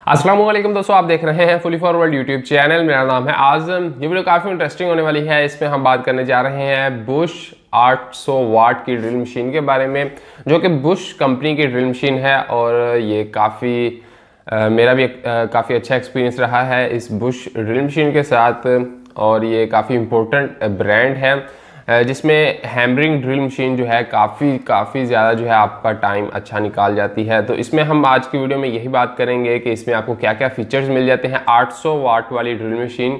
अस्सलाम वालेकुम दोस्तों, आप देख रहे हैं फुली फॉरवर्ड यूट्यूब चैनल। मेरा नाम है आजम। ये वीडियो काफ़ी इंटरेस्टिंग होने वाली है। इसमें हम बात करने जा रहे हैं बुश 800 वाट की ड्रिल मशीन के बारे में, जो कि बुश कंपनी की ड्रिल मशीन है। और ये काफ़ी मेरा भी काफ़ी अच्छा एक्सपीरियंस रहा है इस बुश ड्रिल मशीन के साथ। और ये काफ़ी इम्पोर्टेंट ब्रांड है जिसमें हैमरिंग ड्रिल मशीन जो है काफ़ी ज़्यादा जो है आपका टाइम अच्छा निकाल जाती है। तो इसमें हम आज की वीडियो में यही बात करेंगे कि इसमें आपको क्या क्या फीचर्स मिल जाते हैं। 800 वाट वाली ड्रिल मशीन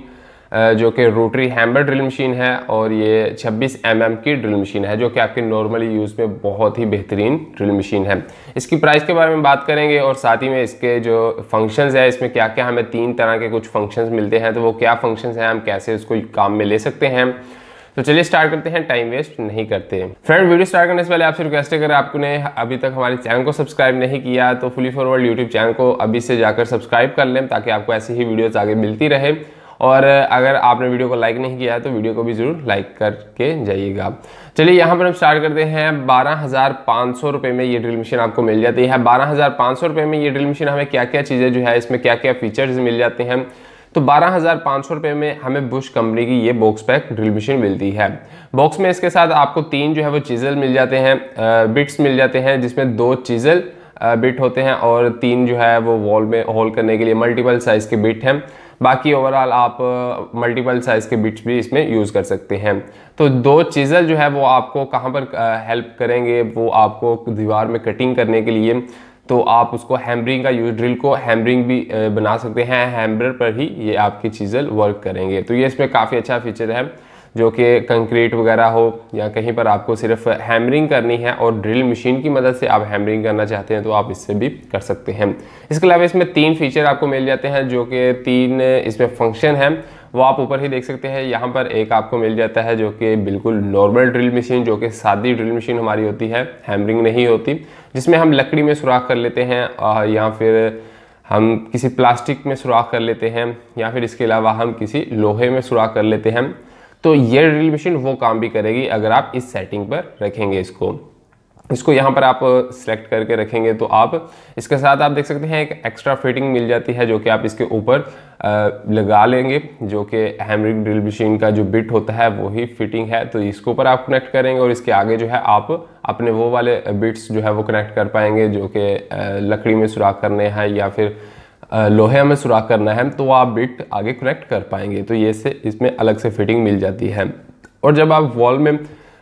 जो कि रोटरी हैमर ड्रिल मशीन है, और ये 26 mm की ड्रिल मशीन है जो कि आपके नॉर्मली यूज़ में बहुत ही बेहतरीन ड्रिल मशीन है। इसकी प्राइस के बारे में बात करेंगे और साथ ही में इसके जो फंक्शंस है, इसमें क्या क्या हमें 3 तरह के कुछ फंक्शंस मिलते हैं, तो वो क्या फंक्शंस हैं, हम कैसे उसको काम में ले सकते हैं। तो चलिए स्टार्ट करते हैं, टाइम वेस्ट नहीं करते हैं। फ्रेंड, वीडियो स्टार्ट करने से पहले आपसे रिक्वेस्ट है, अगर आपने अभी तक हमारे चैनल को सब्सक्राइब नहीं किया तो फुली फॉरवर्ड यूट्यूब चैनल को अभी से जाकर सब्सक्राइब कर लें, ताकि आपको ऐसी ही वीडियोस आगे मिलती रहे। और अगर आपने वीडियो को लाइक नहीं किया है तो वीडियो को भी जरूर लाइक करके जाइएगा। चलिए यहाँ पर हम स्टार्ट करते हैं। 12,500 रुपये में ये ड्रिल मशीन आपको मिल जाती है। 12,500 रुपये में ये ड्रिल मशीन हमें क्या क्या चीज़ें जो है, इसमें क्या क्या फीचर्स मिल जाते हैं। तो 12,500 रुपये में हमें बुश कंपनी की ये बॉक्स पैक ड्रिल मशीन मिलती है। बॉक्स में इसके साथ आपको 3 जो है वो चीज़ल मिल जाते हैं, बिट्स मिल जाते हैं, जिसमें 2 चीज़ल बिट होते हैं और 3 जो है वो वॉल में होल करने के लिए मल्टीपल साइज़ के बिट हैं। बाकी ओवरऑल आप मल्टीपल साइज़ के बिट्स भी इसमें यूज़ कर सकते हैं। तो 2 चीज़ल जो है वो आपको कहाँ पर हेल्प करेंगे, वो आपको दीवार में कटिंग करने के लिए। तो आप उसको हैमरिंग का यूज, ड्रिल को हैमरिंग भी बना सकते हैं, हैमर पर ही ये आपकी चीज़ल वर्क करेंगे। तो ये इसमें काफ़ी अच्छा फीचर है, जो कि कंक्रीट वगैरह हो या कहीं पर आपको सिर्फ हैमरिंग करनी है और ड्रिल मशीन की मदद से आप हैमरिंग करना चाहते हैं तो आप इससे भी कर सकते हैं। इसके अलावा इसमें 3 फीचर आपको मिल जाते हैं, जो कि 3 इसमें फंक्शन हैं, वो आप ऊपर ही देख सकते हैं। यहाँ पर एक आपको मिल जाता है जो कि बिल्कुल नॉर्मल ड्रिल मशीन, जो कि सादी ड्रिल मशीन हमारी होती है, हैमरिंग नहीं होती, जिसमें हम लकड़ी में सुराख कर लेते हैं या फिर हम किसी प्लास्टिक में सुराख कर लेते हैं, या फिर इसके अलावा हम किसी लोहे में सुराख कर लेते हैं। तो ये ड्रिल मशीन वो काम भी करेगी अगर आप इस सेटिंग पर रखेंगे। इसको यहाँ पर आप सेलेक्ट करके रखेंगे तो आप इसके साथ आप देख सकते हैं एक एक्स्ट्रा फिटिंग मिल जाती है, जो कि आप इसके ऊपर लगा लेंगे, जो कि हैमरिंग ड्रिल मशीन का जो बिट होता है वही फिटिंग है। तो इसके ऊपर आप कनेक्ट करेंगे और इसके आगे जो है आप अपने वो वाले बिट्स जो है वो कनेक्ट कर पाएंगे, जो कि लकड़ी में सुराख करने हैं या फिर लोहे में सुराख करना है, तो आप बिट आगे कनेक्ट कर पाएंगे। तो ये से इसमें अलग से फिटिंग मिल जाती है। और जब आप वॉल में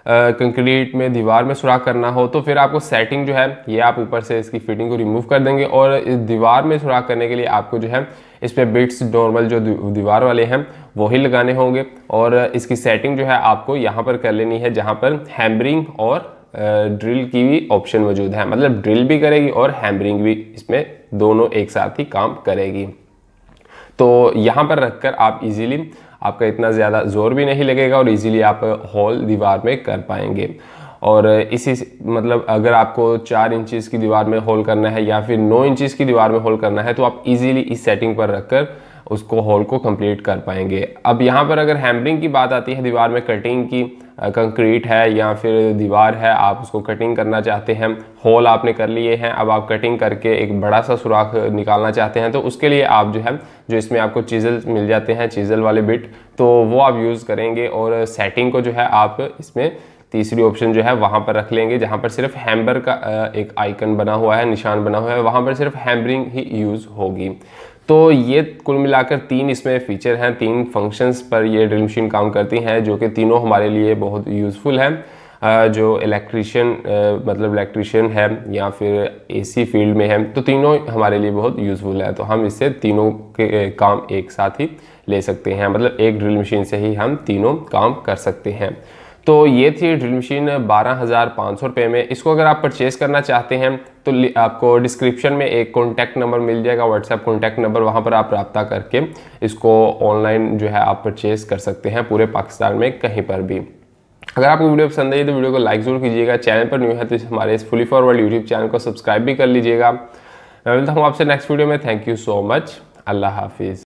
कंक्रीट में दीवार में सुराख करना हो तो फिर आपको सेटिंग जो है ये आप ऊपर से इसकी फिटिंग को रिमूव कर देंगे, और इस दीवार में सुराख करने के लिए आपको जो है इस पर बिट्स नॉर्मल जो दीवार वाले हैं वही लगाने होंगे। और इसकी सेटिंग जो है आपको यहाँ पर कर लेनी है, जहाँ पर हैमरिंग और ड्रिल की भी ऑप्शन मौजूद है, मतलब ड्रिल भी करेगी और हैमरिंग भी, इसमें दोनों एक साथ ही काम करेगी। तो यहाँ पर रखकर आप इजीली, आपका इतना ज़्यादा जोर भी नहीं लगेगा और इजीली आप होल दीवार में कर पाएंगे। और इसी मतलब अगर आपको 4 इंचेस की दीवार में होल करना है या फिर 9 इंचेस की दीवार में होल करना है, तो आप इजीली इस सेटिंग पर रखकर उसको होल को कंप्लीट कर पाएंगे। अब यहाँ पर अगर हैमरिंग की बात आती है, दीवार में कटिंग की, कंक्रीट है या फिर दीवार है, आप उसको कटिंग करना चाहते हैं, होल आपने कर लिए हैं, अब आप कटिंग करके एक बड़ा सा सुराख निकालना चाहते हैं, तो उसके लिए आप जो है, जो इसमें आपको चीज़ल मिल जाते हैं, चीज़ल वाले बिट, तो वो आप यूज़ करेंगे। और सेटिंग को जो है आप इसमें तीसरी ऑप्शन जो है वहाँ पर रख लेंगे, जहाँ पर सिर्फ हैमर का एक आइकन बना हुआ है, निशान बना हुआ है, वहाँ पर सिर्फ हैमरिंग ही यूज़ होगी। तो ये कुल मिलाकर 3 इसमें फीचर हैं, 3 फंक्शंस पर ये ड्रिल मशीन काम करती हैं, जो कि तीनों हमारे लिए बहुत यूज़फुल है। जो इलेक्ट्रीशियन मतलब इलेक्ट्रीशियन है या फिर एसी फील्ड में है, तो तीनों हमारे लिए बहुत यूज़फुल है। तो हम इससे तीनों के काम एक साथ ही ले सकते हैं, मतलब एक ड्रिल मशीन से ही हम तीनों काम कर सकते हैं। तो ये थी ड्रिल मशीन 12,500 रुपये में। इसको अगर आप परचेज़ करना चाहते हैं तो आपको डिस्क्रिप्शन में एक कॉन्टैक्ट नंबर मिल जाएगा, व्हाट्सएप कॉन्टैक्ट नंबर, वहाँ पर आप रब्ता करके इसको ऑनलाइन जो है आप परचेज़ कर सकते हैं पूरे पाकिस्तान में कहीं पर भी। अगर आपको वीडियो पसंद आई तो वीडियो को लाइक ज़रूर कीजिएगा। चैनल पर न्यू है तो हमारे इस फुली फॉरवर्ड यूट्यूब चैनल को सब्सक्राइब भी कर लीजिएगा। मैं मिलता हूँ आपसे नेक्स्ट वीडियो में। Thank you so much. अल्लाह हाफिज़।